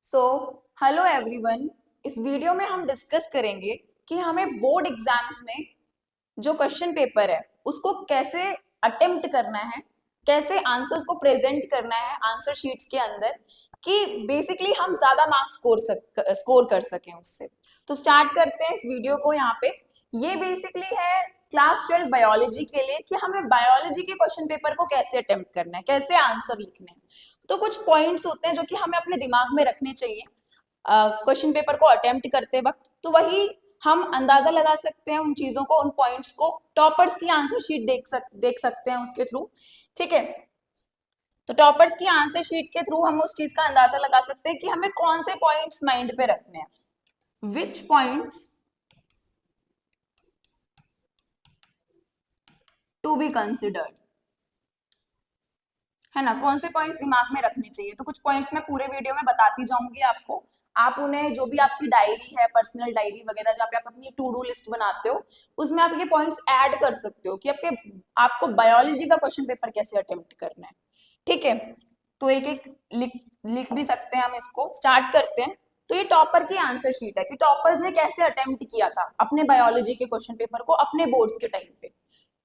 So hello everyone. इस video में हम डिस्कस करेंगे कि हमें बोर्ड एग्जाम्स में जो क्वेश्चन पेपर है उसको कैसे अटेम्प्ट करना है, कैसे आंसर्स को प्रेजेंट करना है आंसर शीट्स के अंदर, कि बेसिकली हम ज्यादा मार्क्स स्कोर कर सकें उससे। तो स्टार्ट करते हैं इस वीडियो को। यहाँ पे ये बेसिकली है क्लास 12 बायोलॉजी के लिए कि हमें बायोलॉजी के क्वेश्चन पेपर को कैसे अटेम्प्ट करना है, कैसे आंसर लिखने हैं। तो कुछ पॉइंट्स होते हैं जो कि हमें अपने दिमाग में रखने चाहिए क्वेश्चन पेपर को अटेम्प्ट करते वक्त। तो वही हम अंदाजा लगा सकते हैं उन चीजों को, उन पॉइंट्स को। टॉपर्स की आंसर शीट देख सकते हैं उसके थ्रू। ठीक है, तो टॉपर्स की आंसर शीट के थ्रू हम उस चीज का अंदाजा लगा सकते हैं कि हमें कौन से पॉइंट्स माइंड पे रखने हैं, विच पॉइंट्स टू बी कंसिडर्ड, है ना। कौन से पॉइंट्स दिमाग में रखने चाहिए। तो कुछ पॉइंट्स मैं पूरे वीडियो में बताती जाऊंगी आपको। आप उन्हें, जो भी आपकी डायरी है, पर्सनल डायरी वगैरह, जहाँ पे आप अपनी टू डू लिस्ट बनाते हो, उसमें आप ये पॉइंट्स ऐड कर सकते हो कि आपको बायोलॉजी का क्वेश्चन पेपर कैसे अटेम्प्ट करना है। ठीक है, तो एक एक लिख भी सकते हैं हम इसको। स्टार्ट करते हैं। तो ये टॉपर की आंसर शीट है कि टॉपर्स ने कैसे अटेम्प्ट किया था अपने बायोलॉजी के क्वेश्चन पेपर को अपने बोर्ड्स के टाइम पे।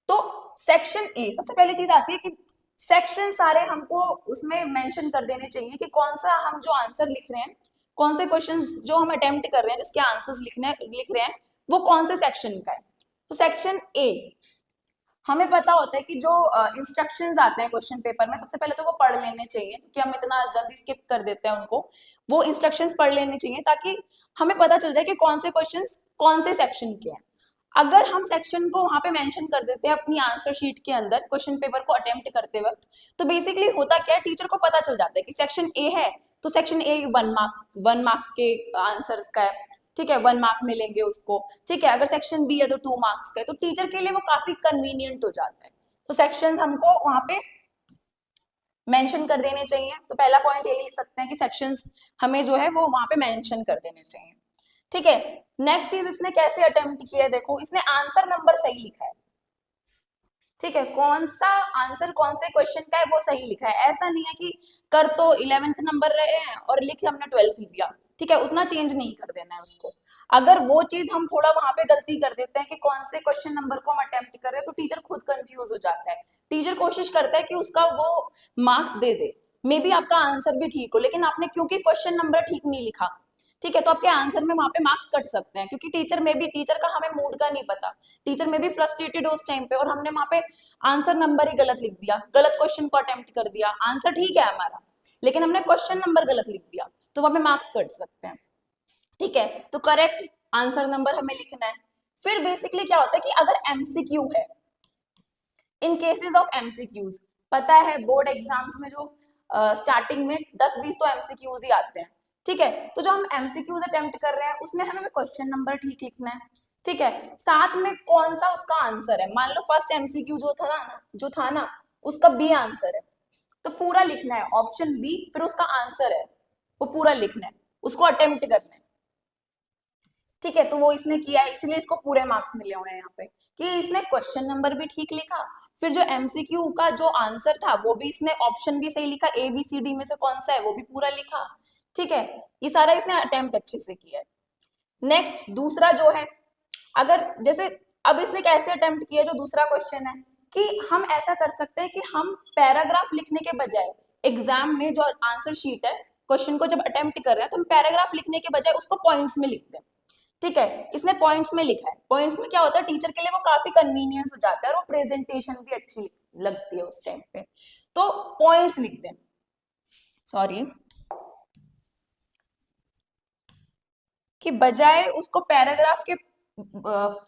तो सेक्शन ए, सबसे पहली चीज आती है कि सेक्शन सारे हमको उसमें मेंशन कर देने चाहिए कि कौन सा हम जो आंसर लिख रहे हैं, कौन से क्वेश्चंस जो हम अटेम्प्ट कर रहे हैं, जिसके आंसर्स लिख रहे हैं, वो कौन से सेक्शन का है। तो सेक्शन ए, हमें पता होता है कि जो इंस्ट्रक्शंस आते हैं क्वेश्चन पेपर में, सबसे पहले तो वो पढ़ लेने चाहिए, क्योंकि हम इतना जल्दी स्किप कर देते हैं उनको। वो इंस्ट्रक्शंस पढ़ लेने चाहिए ताकि हमें पता चल जाए कि कौन से क्वेश्चंस कौन से सेक्शन के हैं। अगर हम सेक्शन को वहां पे मेंशन कर देते हैं अपनी आंसर शीट के अंदर क्वेश्चन पेपर को अटेम्प्ट करते वक्त, तो बेसिकली होता क्या है, टीचर को पता चल जाता है कि सेक्शन ए है, तो सेक्शन ए 1 मार्क के आंसर्स का है। ठीक है, 1 मार्क मिलेंगे उसको। ठीक है, अगर सेक्शन बी है तो 2 मार्क्स का है। तो टीचर के लिए वो काफी कन्वीनियंट हो जाता है। तो सेक्शंस हमको वहां पे मेंशन कर देने चाहिए। तो पहला पॉइंट यही लिख सकते हैं कि सेक्शंस हमें जो है वो वहां पे मेंशन कर देने चाहिए। ठीक है, नेक्स्ट चीज इसने कैसे अटेम्प्ट किया है, देखो इसने आंसर नंबर सही लिखा है। ठीक है, कौन सा आंसर कौन से क्वेश्चन का है वो सही लिखा है। ऐसा नहीं है कि कर तो 11th नंबर रहे हैं और लिख हमने 12th लिख दिया। ठीक है, उतना चेंज नहीं कर देना है उसको। अगर वो चीज हम थोड़ा वहां पे गलती कर देते हैं कि कौन से क्वेश्चन नंबर को हम अटेम्प्ट कर रहे हैं, तो टीचर खुद कंफ्यूज हो जाता है। टीचर कोशिश करता है कि उसका वो marks they they. May be आपका आंसर भी ठीक हो, लेकिन आपने क्योंकि क्वेश्चन नंबर ठीक नहीं लिखा, ठीक है, तो आपके आंसर में वहां पे मार्क्स कट सकते हैं। क्योंकि टीचर का हमें मूड का नहीं पता, टीचर में भी फ्रस्ट्रेटेड हो उस टाइम पे, और हमने वहां पे आंसर नंबर ही गलत लिख दिया, गलत क्वेश्चन को अटेम्प्ट कर दिया। आंसर ठीक है हमारा, लेकिन हमने क्वेश्चन नंबर गलत लिख दिया, तो वहां पे मार्क्स कट सकते हैं। ठीक है, तो करेक्ट आंसर नंबर हमें लिखना है। फिर बेसिकली क्या होता है कि अगर एमसीक्यू है, इन केसेस ऑफ एमसीक्यूज, पता है बोर्ड एग्जाम्स में जो स्टार्टिंग में 10-20 तो एमसीक्यूज ही आते हैं। ठीक है, तो जो हम एमसीक्यूज अटेम्प्ट कर रहे हैं उसमें हमें क्वेश्चन नंबर ठीक लिखना है। ठीक है, साथ में कौन सा उसका आंसर है। मान लो फर्स्ट एमसीक्यू जो था ना, उसका बी आंसर है, तो पूरा लिखना है ऑप्शन बी, फिर उसका आंसर है वो पूरा लिखना है, उसको अटेम्प्ट करना है। ठीक है, तो वो इसने किया है, इसलिए इसको पूरे मार्क्स मिले हुए हैं यहाँ पे कि इसने क्वेश्चन नंबर भी ठीक लिखा, फिर जो एमसीक्यू का जो आंसर था वो भी इसने ऑप्शन भी सही लिखा, ए बी सी डी में से कौन सा है वो भी पूरा लिखा। ठीक है, ये सारा इसने अटेम्प्ट अच्छे से किया है। नेक्स्ट दूसरा जो है, अगर जैसे अब इसने कैसे अटेम्प्ट किया, जो दूसरा क्वेश्चन है, कि हम ऐसा कर सकते हैं कि हम पैराग्राफ लिखने के बजाय एग्जाम में जो आंसर शीट है, क्वेश्चन को जब अटेम्प्ट कर रहे हैं तो हम पैराग्राफ लिखने के बजाय उसको पॉइंट्स में लिखते हैं। ठीक है, इसने पॉइंट्स में लिखा है। पॉइंट्स में क्या होता है, टीचर के लिए वो काफी कन्वीनियंस हो जाता है और वो प्रेजेंटेशन भी अच्छी लगती है उस टाइम पे। तो पॉइंट्स लिखते हैं, सॉरी, कि बजाय उसको पैराग्राफ के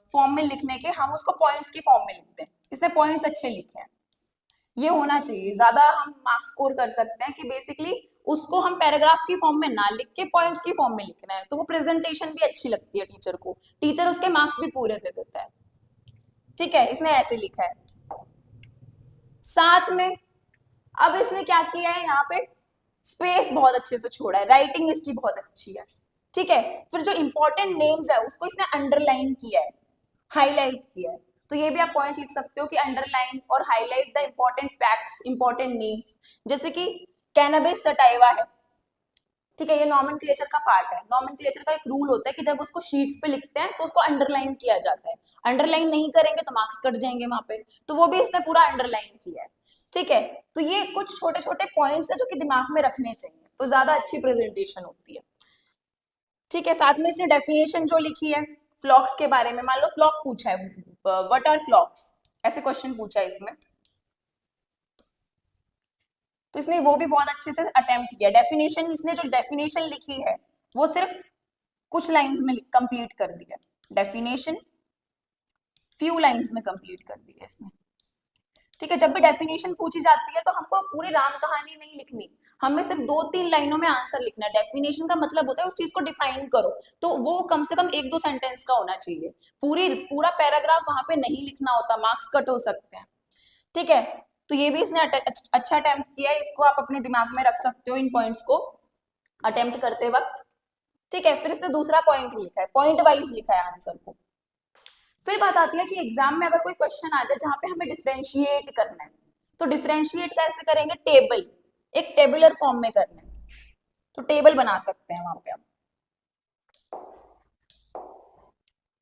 फॉर्म में लिखने के हम उसको पॉइंट्स की फॉर्म में लिखते हैं। इसने पॉइंट्स अच्छे लिखे हैं, ये होना चाहिए, ज्यादा हम मार्क्स स्कोर कर सकते हैं कि बेसिकली उसको हम पैराग्राफ की फॉर्म में ना लिख के पॉइंट्स की फॉर्म में लिखना है, तो वो प्रेजेंटेशन भी अच्छी लगती है टीचर को, टीचर उसके मार्क्स भी पूरे दे देता है। ठीक है, इसने ऐसे लिखा है। साथ में अब इसने क्या किया है, यहाँ पे स्पेस बहुत अच्छे से छोड़ा है, राइटिंग इसकी बहुत अच्छी है। ठीक है, फिर जो इंपॉर्टेंट नेम्स है उसको इसने अंडरलाइन किया है, हाईलाइट किया है। तो ये भी आप पॉइंट लिख सकते हो कि अंडरलाइन और highlight the important facts, important names. जैसे कि कैनबिस सटाइवा है, ठीक है, ये नॉमेनक्लेचर का पार्ट है। नॉमेनक्लेचर का एक रूल होता है कि जब उसको शीट्स पे लिखते हैं तो उसको अंडरलाइन किया जाता है, अंडरलाइन नहीं करेंगे तो मार्क्स कट जाएंगे वहां पे, तो वो भी इसने पूरा अंडरलाइन किया है। ठीक है, तो ये कुछ छोटे छोटे पॉइंट्स है जो कि दिमाग में रखने चाहिए, तो ज्यादा अच्छी प्रेजेंटेशन होती है। ठीक है, साथ में इसने डेफिनेशन जो लिखी है फ्लॉक्स के बारे में, मान लो फ्लॉक पूछा है, व्हाट आर फ्लॉक्स, ऐसे क्वेश्चन पूछा है इसमें, तो इसने वो भी बहुत अच्छे से अटेम्प्ट किया। डेफिनेशन, इसने जो डेफिनेशन लिखी है वो सिर्फ कुछ लाइंस में कंप्लीट कर दिया, डेफिनेशन फ्यू लाइंस में कंप्लीट कर दिया इसने। ठीक है, जब भी डेफिनेशन पूछी जाती है तो हमको पूरी राम कहानी नहीं लिखनी, हमें सिर्फ 2-3 लाइनों में आंसर लिखना है। डेफिनेशन का मतलब होता है उस चीज को डिफाइन करो, तो वो कम से कम 1-2 सेंटेंस का होना चाहिए, पूरा पैराग्राफ वहां पे नहीं लिखना होता, मार्क्स कट हो सकते हैं। ठीक है, तो ये भी इसने अच्छा अटेम्प्ट किया है, इसको आप अपने दिमाग में रख सकते हो इन पॉइंट्स को अटेम्प्ट करते वक्त। ठीक है, फिर इसने दूसरा पॉइंट लिखा है, पॉइंट वाइज लिखा है आंसर को। फिर बात आती है कि एग्जाम में अगर कोई क्वेश्चन आ जाए जहां पे हमें डिफरेंशिएट करना है, तो डिफरेंशिएट कैसे करेंगे, टेबल, एक टेबुलर फॉर्म में करना है, तो टेबल बना सकते हैं वहां पे हम।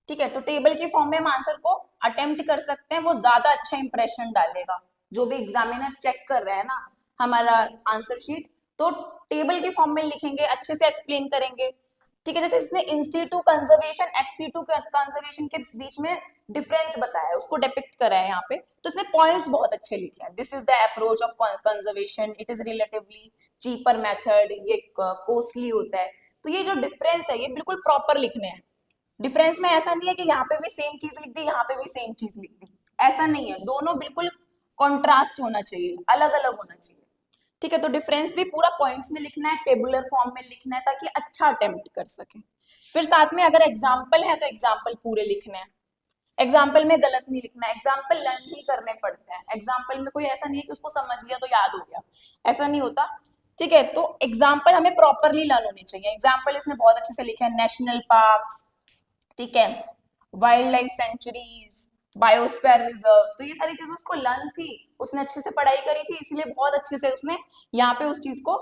ठीक है, तो टेबल के फॉर्म में हम आंसर को अटेम्प्ट कर सकते हैं, वो ज्यादा अच्छा इंप्रेशन डालेगा, जो भी एग्जामिनर चेक कर रहा है ना हमारा आंसर शीट, तो टेबल के फॉर्म में लिखेंगे, अच्छे से एक्सप्लेन करेंगे। ठीक है, जैसे इसने इंस्टीट्यू कंजर्वेशन एक्सीटू कंजर्वेशन के बीच में डिफरेंस बताया है, उसको डिपिक्ट करा है यहाँ पे, तो इसने पॉइंट्स बहुत अच्छे लिखे हैं। This is the approach of conservation, it is relatively cheaper method, ये कॉस्टली होता है, तो ये जो डिफरेंस है ये बिल्कुल प्रॉपर लिखने हैं। डिफरेंस में ऐसा नहीं है कि यहाँ पे भी सेम चीज लिख दी, यहाँ पे भी सेम चीज लिख दी, ऐसा नहीं है, दोनों बिल्कुल कॉन्ट्रास्ट होना चाहिए, अलग अलग होना चाहिए। ठीक है, तो डिफरेंस भी पूरा पॉइंट्स में लिखना है, टेबुलर फॉर्म में लिखना है, ताकि अच्छा अटेम्प्ट कर सके। फिर साथ में अगर एग्जाम्पल है तो एग्जाम्पल पूरे लिखने हैं, एग्जाम्पल में गलत नहीं लिखना है, एग्जाम्पल लर्न ही करने पड़ते हैं, एग्जाम्पल में कोई ऐसा नहीं है कि उसको समझ लिया तो याद हो गया, ऐसा नहीं होता। ठीक है, तो एग्जाम्पल हमें प्रॉपरली लर्न होनी चाहिए। एग्जाम्पल इसने बहुत अच्छे से लिखे हैं, नेशनल पार्क्स, ठीक है, wild life sanctuaries, biosphere reserve, तो ये सारी चीजें उसको लर्न थी, उसने अच्छे से पढ़ाई करी थी, इसलिए बहुत अच्छे से उसने यहाँ पे उस चीज को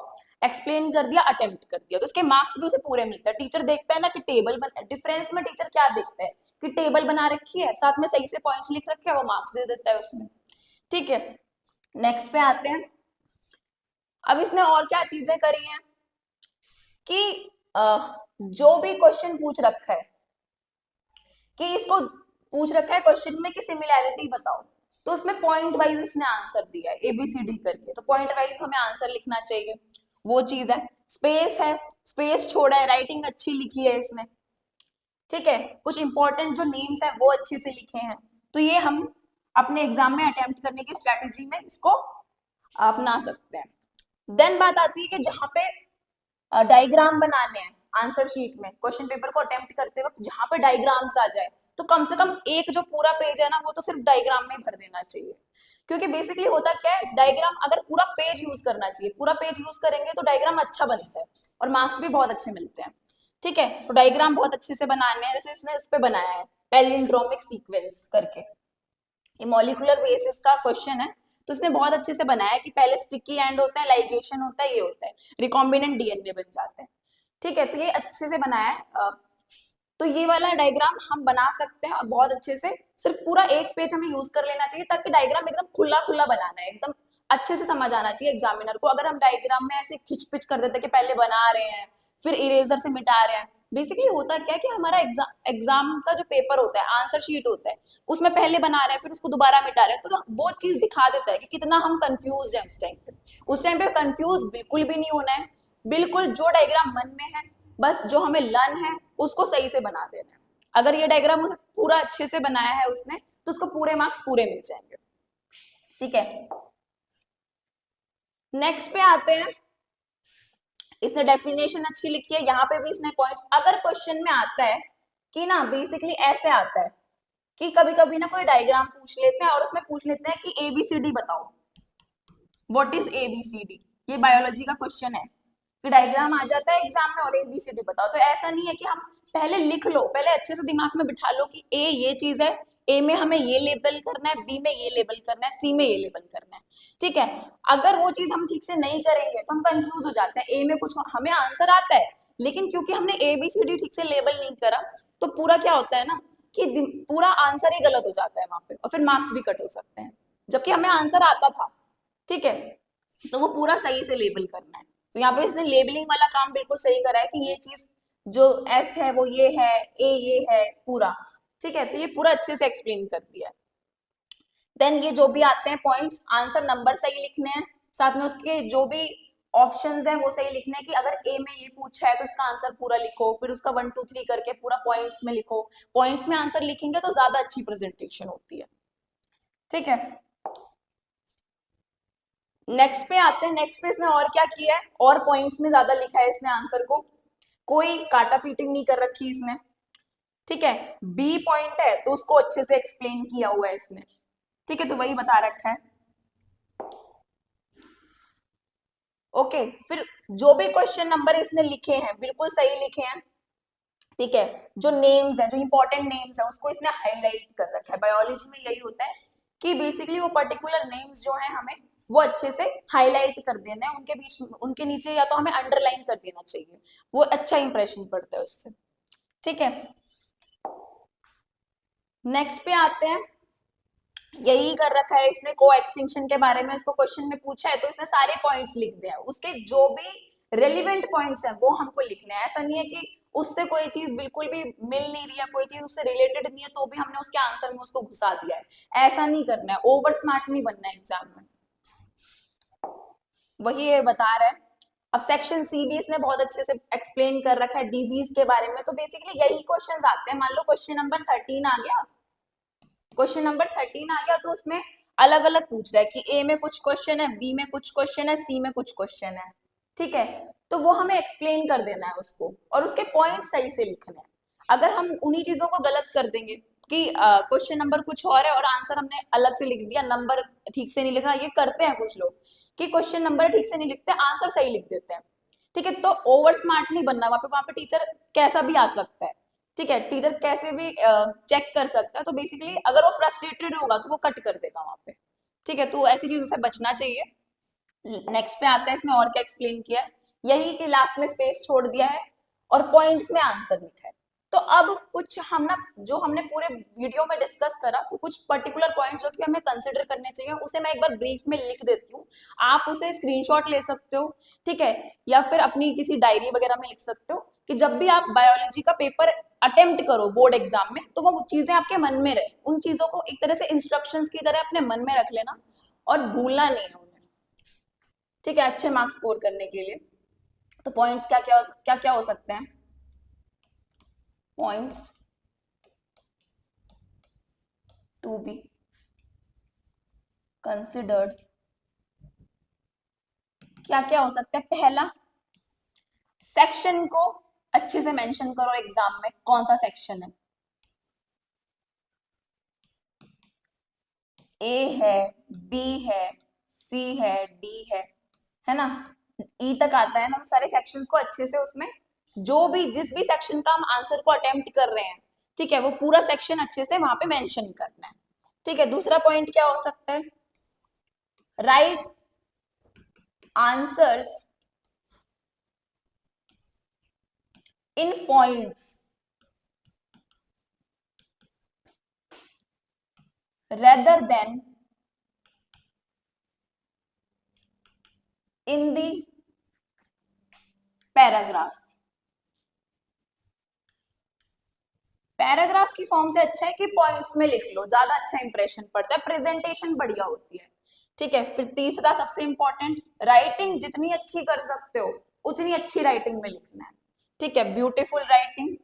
एक्सप्लेन कर दिया, अटेम्प्ट कर दिया, तो उसके मार्क्स भी उसे पूरे मिलते हैं। टीचर देखता है ना कि टेबल डिफरेंस में टीचर क्या देखता है कि टेबल बना रखी है, साथ में सही से पॉइंट्स लिख रखे हैं, वो मार्क्स दे देता है उसमें। ठीक है, नेक्स्ट पे आते हैं। अब इसने और क्या चीजें करी हैं कि जो भी क्वेश्चन पूछ रखा है, कि इसको पूछ रखा है क्वेश्चन में कि सिमिलैरिटी बताओ, तो उसमें पॉइंट वाइज इसने आंसर दिया है ABCD करके, तो पॉइंट वाइज हमें आंसर लिखना चाहिए, वो चीज है। स्पेस है, स्पेस छोड़ा है, राइटिंग अच्छी लिखी है इसने। ठीक है, कुछ इंपॉर्टेंट जो नेम्स है वो अच्छे से लिखे हैं, तो ये हम अपने एग्जाम में अटेम्प्ट करने की स्ट्रेटेजी में इसको अपना सकते हैं। देन बात आती है कि जहां पे डायग्राम बनाने हैं आंसर शीट में, क्वेश्चन पेपर को अटेम्प्ट करते वक्त जहां पे डायग्राम्स आ जाए, तो कम से कम एक जो पूरा पेज है ना वो तो सिर्फ डायग्राम में भर देना चाहिए, क्योंकि बेसिकली होता क्या है, डायग्राम अगर पूरा पेज यूज करना चाहिए, पूरा पेज यूज करेंगे तो डायग्राम अच्छा बनता है और मार्क्स भी बहुत अच्छे मिलते हैं। ठीक है, तो डायग्राम बहुत अच्छे से बनाने हैं, जैसे इसने इस पे बनाया है पैलिंड्रोमिक सीक्वेंस करके, ये मॉलिक्यूलर बेसिस का क्वेश्चन है, तो इसने बहुत अच्छे से बनाया कि पहले स्टिकी एंड होता है, लाइगेशन होता है, ये होता है रिकॉम्बिनेंट DNA बन जाते हैं। ठीक है, तो ये अच्छे से बनाया है, तो ये वाला डायग्राम हम बना सकते हैं और बहुत अच्छे से, सिर्फ पूरा एक पेज हमें यूज कर लेना चाहिए, ताकि डायग्राम एकदम खुला खुला बनाना है, एकदम अच्छे से समझ आना चाहिए एग्जामिनर को। अगर हम डायग्राम में ऐसे खिचपिच कर देते कि पहले बना रहे हैं फिर इरेजर से मिटा रहे हैं, बेसिकली होता क्या है कि हमारा एग्जाम का जो पेपर होता है, आंसर शीट होता है, उसमें पहले बना रहे हैं फिर उसको दोबारा मिटा रहे हैं, तो वो चीज दिखा देता है कि कितना हम कंफ्यूज हैं उस टाइम पे। उस टाइम पे कंफ्यूज बिल्कुल भी नहीं होना है, बिल्कुल जो डायग्राम मन में है, बस जो हमें लर्न है उसको सही से बना देना है। अगर ये डायग्राम उसे पूरा अच्छे से बनाया है उसने, तो उसको पूरे मार्क्स पूरे मिल जाएंगे। ठीक है, नेक्स्ट पे आते हैं। इसने डेफिनेशन अच्छी लिखी है, यहाँ पे भी इसने पॉइंट्स, अगर क्वेश्चन में आता है कि ना बेसिकली ऐसे आता है कि कभी कभी ना कोई डायग्राम पूछ लेते हैं और उसमें पूछ लेते हैं कि ABCD बताओ, व्हाट इज ABCD, ये बायोलॉजी का क्वेश्चन है कि डायग्राम आ जाता है एग्जाम में और ABCD बताओ, तो ऐसा नहीं है कि हम पहले लिख लो, पहले अच्छे से दिमाग में बिठा लो कि ए ये चीज है, ए में हमें ये लेबल करना है, बी में ये लेबल करना है, सी में ये लेबल करना है, ठीक है। अगर वो चीज हम ठीक से नहीं करेंगे तो हम कंफ्यूज हो जाते हैं, ए में कुछ हमें आंसर आता है लेकिन क्योंकि हमने ए बी सी डी ठीक से लेबल नहीं करा तो पूरा क्या होता है ना कि पूरा आंसर ही गलत हो जाता है वहां पे और फिर मार्क्स भी कट हो सकते हैं, जबकि हमें आंसर आता था, ठीक है। तो वो पूरा सही से लेबल करना है। तो यहाँ पे इसने लेबलिंग वाला काम बिल्कुल सही करा है कि ये चीज जो एस है वो ये है, ए ये है पूरा, ठीक है। तो ये पूरा अच्छे से एक्सप्लेन कर दिया है। देन ये जो भी आते हैं पॉइंट्स, आंसर नंबर सही लिखने हैं, साथ में उसके जो भी ऑप्शंस हैं वो सही लिखने हैं कि अगर ए में ये पूछा है तो इसका आंसर पूरा लिखो, फिर उसका 1 2 3 करके पूरा पॉइंट्स में लिखो। पॉइंट्स में आंसर लिखेंगे तो ज्यादा अच्छी प्रेजेंटेशन होती है, ठीक है। नेक्स्ट पे आते हैं। नेक्स्ट पे इसने और क्या किया है, और पॉइंट्स में ज्यादा लिखा है इसने आंसर को, कोई काटा पीटिंग नहीं कर रखी इसने, ठीक है। बी पॉइंट है तो उसको अच्छे से एक्सप्लेन किया हुआ है इसने, ठीक है। तो वही बता रखा है, ओके। फिर जो भी क्वेश्चन नंबर इसने लिखे हैं बिल्कुल सही लिखे हैं, ठीक है। जो नेम्स है, जो इंपॉर्टेंट नेम्स है उसको इसने हाईलाइट कर रखा है। बायोलॉजी में यही होता है कि बेसिकली वो पर्टिकुलर नेम्स जो है हमें वो अच्छे से हाईलाइट कर देना है, उनके बीच उनके नीचे या तो हमें अंडरलाइन कर देना चाहिए, वो अच्छा इंप्रेशन पड़ता है उससे, ठीक है। नेक्स्ट पे आते हैं। यही कर रखा है इसने को एक्सटिंक्शन के बारे में, इसको क्वेश्चन में पूछा है तो इसने सारे पॉइंट्स लिख दिया, उसके जो भी रेलिवेंट पॉइंट्स हैं वो हमको लिखने हैं। ऐसा नहीं है कि उससे कोई चीज बिल्कुल भी मिल नहीं रही है, कोई चीज उससे रिलेटेड नहीं है तो भी हमने उसके आंसर में उसको घुसा दिया है, ऐसा नहीं करना है, ओवर स्मार्ट नहीं बनना है एग्जाम में, वही ये बता रहा है। अब सेक्शन सी भी इसने बहुत अच्छे से एक्सप्लेन कर रखा है डिजीज के बारे में। तो बेसिकली यही क्वेश्चंस आते हैं, मान लो क्वेश्चन नंबर 13 आ गया, क्वेश्चन नंबर 13 आ गया तो उसमें अलग अलग पूछ रहा है कि ए में कुछ क्वेश्चन है, बी में कुछ क्वेश्चन है, सी में कुछ क्वेश्चन है, ठीक है। तो वो हमें एक्सप्लेन कर देना है उसको और उसके पॉइंट सही से लिखने हैं। अगर हम उन्हीं चीजों को गलत कर देंगे कि क्वेश्चन नंबर कुछ और है और आंसर हमने अलग से लिख दिया, नंबर ठीक से नहीं लिखा, ये करते हैं कुछ लोग कि क्वेश्चन नंबर ठीक से नहीं लिखते, आंसर सही लिख देते हैं, ठीक है। तो ओवर स्मार्ट नहीं बनना, वहां पे टीचर कैसा भी आ सकता है, ठीक है। टीचर कैसे भी चेक कर सकता है, तो बेसिकली अगर वो फ्रस्ट्रेटेड होगा तो वो कट कर देगा वहां पे, ठीक है। तो ऐसी चीजों से बचना चाहिए। नेक्स्ट पे आता है, इसने और क्या एक्सप्लेन किया है, यही कि लास्ट में स्पेस छोड़ दिया है और पॉइंट्स में आंसर लिखा है। तो अब कुछ हम ना जो हमने पूरे वीडियो में डिस्कस करा तो कुछ पर्टिकुलर पॉइंट्स जो कि हमें कंसिडर करने चाहिए उसे मैं एक बार ब्रीफ में लिख देती हूँ, आप उसे स्क्रीनशॉट ले सकते हो, ठीक है, या फिर अपनी किसी डायरी वगैरह में लिख सकते हो कि जब भी आप बायोलॉजी का पेपर अटेम्प्ट करो बोर्ड एग्जाम में तो वो चीजें आपके मन में रहे, उन चीजों को एक तरह से इंस्ट्रक्शंस की तरह अपने मन में रख लेना और भूलना नहीं है उन्हें, ठीक है, अच्छे मार्क्स स्कोर करने के लिए। तो पॉइंट्स क्या क्या हो सकते हैं, पॉइंट्स टू बी कंसिडर्ड क्या क्या हो सकता है। पहला, सेक्शन को अच्छे से मेंशन करो एग्जाम में, कौन सा सेक्शन है, ए है, बी है, सी है, डी है ना, ई तक आता है ना। तो सारे सेक्शंस को अच्छे से उसमें जो भी जिस भी सेक्शन का हम आंसर को अटेम्प्ट कर रहे हैं, ठीक है, वो पूरा सेक्शन अच्छे से वहां पे मेंशन करना है, ठीक है। दूसरा पॉइंट क्या हो सकता है, right answers in points rather than in the paragraph। Paragraph की फॉर्म से अच्छा है कि पॉइंट्स में लिख लो, ज्यादा अच्छा इंप्रेशन पड़ता है, प्रेजेंटेशन बढ़िया होती है, ठीक है। फिर तीसरा सबसे इंपॉर्टेंट, राइटिंग जितनी अच्छी कर सकते हो उतनी अच्छी राइटिंग में लिखना है, ठीक है। ब्यूटीफुल राइटिंग,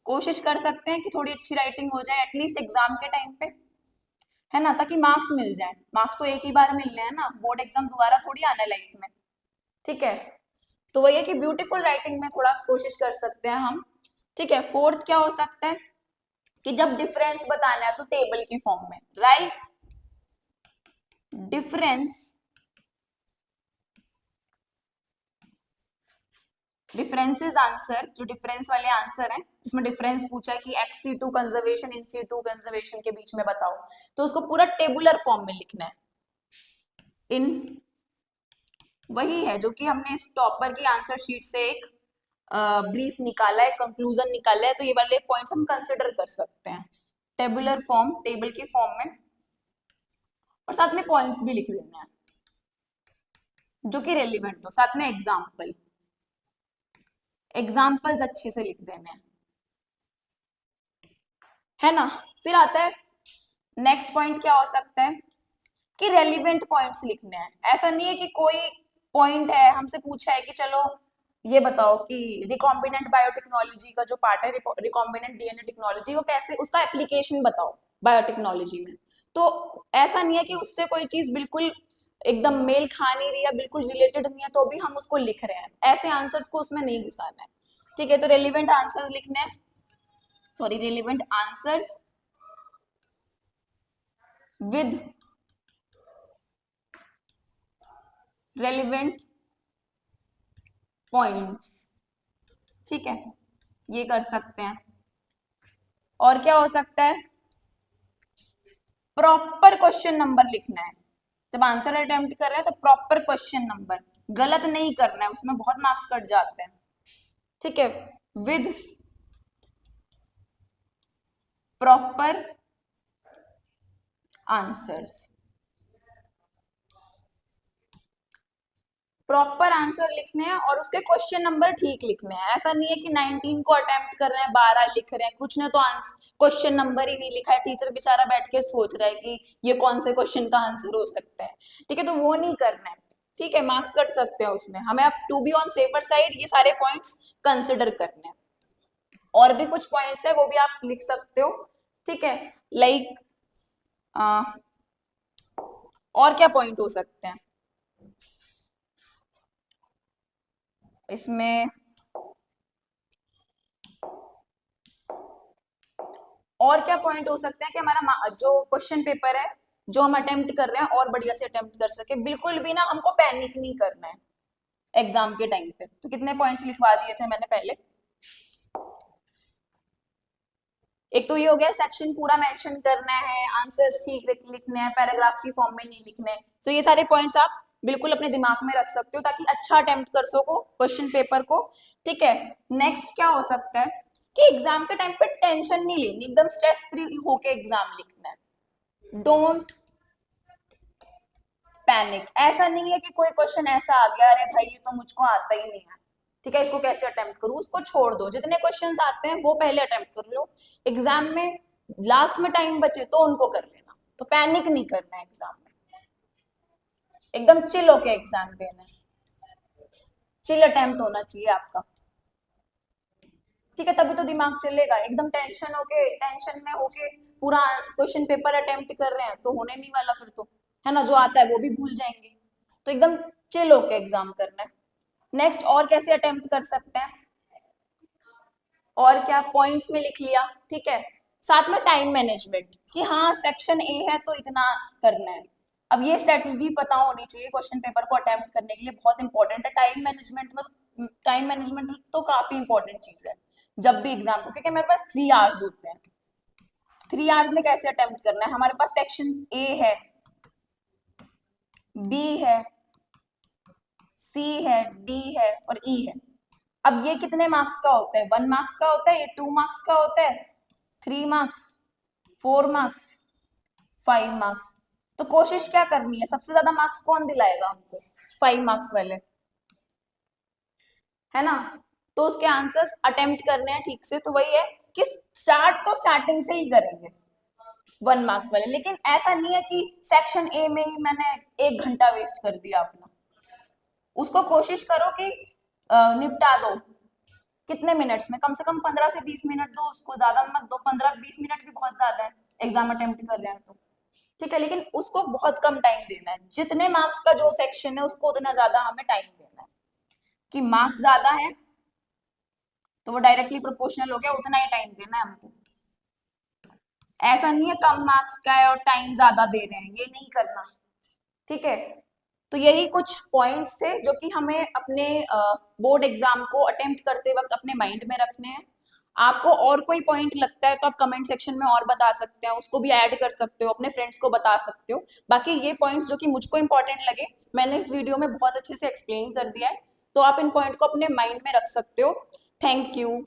कोशिश कर सकते हैं कि थोड़ी अच्छी राइटिंग हो जाए एटलीस्ट एग्जाम के टाइम पे, है ना, ताकि मार्क्स मिल जाए। मार्क्स तो एक ही बार मिलने हैं ना, बोर्ड एग्जाम दोबारा थोड़ी आना है लाइफ में, ठीक है। तो वही है कि ब्यूटीफुल राइटिंग में थोड़ा कोशिश कर सकते हैं हम, ठीक है। फोर्थ क्या हो सकता है कि जब डिफरेंस बताना है तो टेबल की फॉर्म में, राइट डिफरेंस डिफरेंसेस आंसर, जो डिफरेंस वाले आंसर हैं जिसमें डिफरेंस पूछा है कि XC2 कंजर्वेशन InC2 कंजर्वेशन के बीच में बताओ, तो उसको पूरा टेबुलर फॉर्म में लिखना है। इन वही है जो कि हमने इस टॉपर की आंसर शीट से एक ब्रीफ निकाला है, कंक्लूजन निकाला है, तो ये वाले पॉइंट्स हम कंसिडर कर सकते हैं टेबुलर फॉर्म, टेबल के फॉर्म में, और साथ में पॉइंट्स भी लिख देना है जो कि रेलिवेंट हो, साथ में एग्जाम्पल्स अच्छे से लिख देने हैं, है ना। फिर आता है नेक्स्ट पॉइंट, क्या हो सकता है कि रेलिवेंट पॉइंट्स लिखने हैं। ऐसा नहीं है कि कोई पॉइंट है हमसे पूछा है कि चलो ये बताओ कि रिकॉम्बिनेंट बायोटेक्नोलॉजी का जो पार्ट है, रिकॉम्बिनेंट DNA टेक्नोलॉजी, वो कैसे, उसका एप्लीकेशन बताओ बायोटेक्नोलॉजी में। तो ऐसा नहीं है कि उससे कोई चीज बिल्कुल एकदम मेल खा नहीं रही है, बिल्कुल रिलेटेड नहीं है, तो भी हम उसको लिख रहे हैं, ऐसे आंसर्स को उसमें नहीं घुसाना है। ठीक है, तो रेलिवेंट आंसर्स लिखने हैं, sorry relevant answers with relevant points, ठीक है, ये कर सकते हैं। और क्या हो सकता है, प्रॉपर क्वेश्चन नंबर लिखना है। जब आंसर अटेम्प्ट कर रहे हैं तो प्रॉपर क्वेश्चन नंबर, गलत नहीं करना है, उसमें बहुत मार्क्स कट जाते हैं। ठीक है, with proper answers, proper answer लिखने हैं और उसके क्वेश्चन नंबर ठीक लिखने हैं। ऐसा नहीं है कि 19 को अटेम्प्ट कर रहे हैं, 12 लिख रहे हैं, कुछ ने तो क्वेश्चन नंबर ही नहीं लिखा है, टीचर बेचारा बैठ के सोच रहा है कि ये कौन से क्वेश्चन का आंसर हो सकता है। ठीक है, तो वो नहीं करना है, ठीक है, मार्क्स कट सकते हैं उसमें। हमें अब to be on safer side ये सारे पॉइंट्स कंसिडर करने हैं। और भी कुछ पॉइंट्स है वो भी आप लिख सकते हो, ठीक है, लाइक और क्या पॉइंट हो सकते हैं इसमें, और क्या पॉइंट हो सकता है कि हमारा जो क्वेश्चन पेपर है जो हम अटेम्प्ट कर रहे हैं और बढ़िया से अटेम्प्ट कर सके, बिल्कुल भी ना हमको पैनिक नहीं करना है एग्जाम के टाइम पे। तो कितने पॉइंट्स लिखवा दिए थे मैंने पहले, एक तो ये हो गया सेक्शन पूरा मेंशन करना है, आंसर्स ठीक लिखने हैं, पैराग्राफ की फॉर्म में नहीं लिखने। तो ये सारे पॉइंट्स आप बिल्कुल अपने दिमाग में रख सकते हो ताकि अच्छा अटेम्प्ट कर सको क्वेश्चन पेपर को। ठीक है, नेक्स्ट क्या हो सकता है कि एग्जाम के टाइम पे टेंशन नहीं लेनी, एकदम स्ट्रेस फ्री होके एग्जाम लिखना है। डोंट पैनिक, ऐसा नहीं है कि कोई क्वेश्चन ऐसा आ गया अरे भाई ये तो मुझको आता ही नहीं है, ठीक है, इसको कैसे अटेम्प्ट करूं, उसको छोड़ दो, जितने क्वेश्चंस आते हैं वो पहले अटेम्प्ट कर लो, एग्जाम में लास्ट में टाइम बचे तो उनको कर लेना। तो पैनिक नहीं करना है एग्जाम में, एकदम चिल होके एग्जाम देना है, चिल अटेम्प्ट होना चाहिए आपका। ठीक है, तभी तो दिमाग चलेगा, एकदम टेंशन में होके पूरा क्वेश्चन पेपर अटेम्प्ट कर रहे हैं तो होने नहीं वाला फिर तो, है ना, जो आता है वो भी भूल जाएंगे। तो एकदम चिल होके एग्जाम करना है। नेक्स्ट और कैसे अटेम्प्ट कर सकते हैं, और क्या पॉइंट्स में लिख लिया, ठीक है, साथ में टाइम मैनेजमेंट कि हाँ सेक्शन ए है तो इतना करना है। अब ये स्ट्रेटजी पता होनी चाहिए क्वेश्चन पेपर को अटेम्प्ट करने के लिए, बहुत इंपॉर्टेंट है टाइम मैनेजमेंट में। टाइम मैनेजमेंट तो काफी इंपॉर्टेंट चीज है जब भी एग्जाम को, क्योंकि मेरे पास 3 आवर्स होते हैं, 3 आवर्स में कैसे अटेम्प्ट करना है। हमारे पास सेक्शन ए है, बी है, सी है, डी है और ई है। अब ये कितने मार्क्स का होता है, 1 मार्क्स का होता है, ये 2 मार्क्स का होता है, 3 मार्क्स, 4 मार्क्स, 5 मार्क्स। तो कोशिश क्या करनी है, सबसे ज्यादा मार्क्स कौन दिलाएगा हमको, 5 मार्क्स वाले, है ना। तो उसके आंसर्स अटेम्प्ट करने हैं ठीक से। तो वही है कि स्टार्ट तो स्टार्टिंग से ही करेंगे 1 मार्क्स वाले, लेकिन ऐसा नहीं है कि सेक्शन ए में ही मैंने 1 घंटा वेस्ट कर दिया अपना। उसको कोशिश करो कि निपटा दो कितने मिनट्स में, कम से कम 15 से 20 मिनट दो उसको, ज्यादा मत दो, 15-20 मिनट भी बहुत ज्यादा है एग्जाम अटेम्प्ट कर रहे हैं तो, ठीक है, लेकिन उसको बहुत कम टाइम देना है, जितने मार्क्स का जो सेक्शन है उसको उतना ज्यादा हमें टाइम देना है। कि मार्क्स ज्यादा है तो वो डायरेक्टली प्रोपोर्शनल हो गया, उतना ही टाइम देना है हमको। ऐसा नहीं है कम मार्क्स का है और टाइम ज्यादा दे रहे हैं, ये नहीं करना, ठीक है। तो यही कुछ पॉइंट्स थे जो कि हमें अपने बोर्ड एग्जाम को अटेम्प्ट करते वक्त अपने माइंड में रखने हैं। आपको और कोई पॉइंट लगता है तो आप कमेंट सेक्शन में और बता सकते हैं, उसको भी ऐड कर सकते हो, अपने फ्रेंड्स को बता सकते हो। बाकी ये पॉइंट्स जो कि मुझको इंपॉर्टेंट लगे, मैंने इस वीडियो में बहुत अच्छे से एक्सप्लेन कर दिया है, तो आप इन पॉइंट को अपने माइंड में रख सकते हो। Thank you.